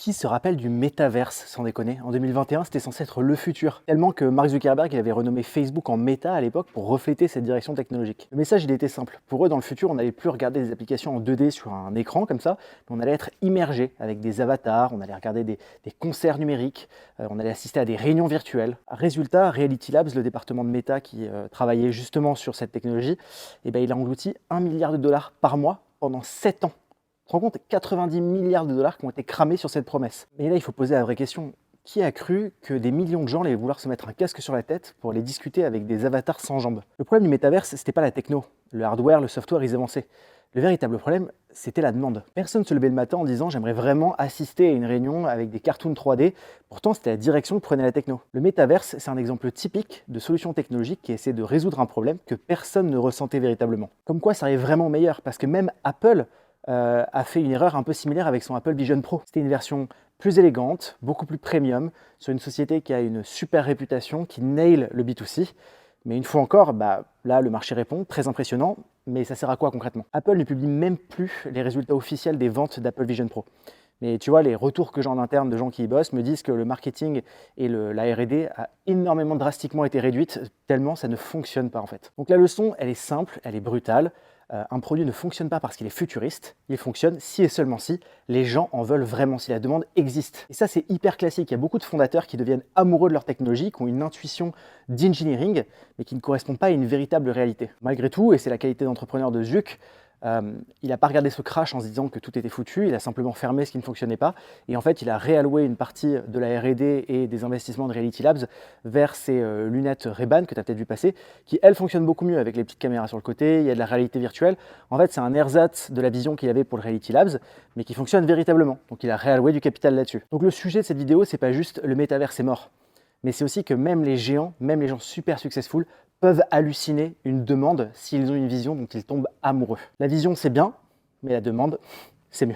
Qui se rappelle du métaverse, sans déconner? En 2021, c'était censé être le futur. Tellement que Mark Zuckerberg il avait renommé Facebook en Meta à l'époque pour refléter cette direction technologique. Le message, il était simple. Pour eux, dans le futur, on n'allait plus regarder des applications en 2D sur un écran comme ça, mais on allait être immergé avec des avatars, on allait regarder des concerts numériques, on allait assister à des réunions virtuelles. Résultat, Reality Labs, le département de Meta qui travaillait justement sur cette technologie, il a englouti 1 milliard de dollars par mois pendant 7 ans. Tu te rends compte, 90 milliards de dollars qui ont été cramés sur cette promesse. Mais là, il faut poser la vraie question. Qui a cru que des millions de gens allaient vouloir se mettre un casque sur la tête pour aller discuter avec des avatars sans jambes? Le problème du métaverse, c'était pas la techno. Le hardware, le software, ils avançaient. Le véritable problème, c'était la demande. Personne se levait le matin en disant « j'aimerais vraiment assister à une réunion avec des cartoons 3D ». Pourtant, c'était la direction que prenait la techno. Le métaverse, c'est un exemple typique de solution technologique qui essaie de résoudre un problème que personne ne ressentait véritablement. Comme quoi, ça arrive vraiment meilleur, parce que même Apple a fait une erreur un peu similaire avec son Apple Vision Pro. C'était une version plus élégante, beaucoup plus premium, sur une société qui a une super réputation, qui nail le B2C. Mais une fois encore, là, le marché répond, très impressionnant, mais ça sert à quoi concrètement? Apple ne publie même plus les résultats officiels des ventes d'Apple Vision Pro. Mais tu vois, les retours que j'ai en interne de gens qui y bossent me disent que le marketing et la R&D a énormément drastiquement été réduite, tellement ça ne fonctionne pas en fait. Donc la leçon, elle est simple, elle est brutale. Un produit ne fonctionne pas parce qu'il est futuriste, il fonctionne si et seulement si les gens en veulent vraiment, si la demande existe. Et ça, c'est hyper classique. Il y a beaucoup de fondateurs qui deviennent amoureux de leur technologie, qui ont une intuition d'engineering, mais qui ne correspond pas à une véritable réalité. Malgré tout, et c'est la qualité d'entrepreneur de Zuck, il n'a pas regardé ce crash en se disant que tout était foutu, il a simplement fermé ce qui ne fonctionnait pas, et en fait il a réalloué une partie de la R&D et des investissements de Reality Labs vers ces lunettes Ray-Ban que tu as peut-être vu passer, qui elles fonctionnent beaucoup mieux avec les petites caméras sur le côté, il y a de la réalité virtuelle. En fait c'est un ersatz de la vision qu'il avait pour le Reality Labs, mais qui fonctionne véritablement, donc il a réalloué du capital là-dessus. Donc le sujet de cette vidéo, c'est pas juste le métaverse est mort, mais c'est aussi que même les géants, même les gens super successful, peuvent halluciner une demande s'ils ont une vision dont ils tombent amoureux. La vision, c'est bien, mais la demande, c'est mieux.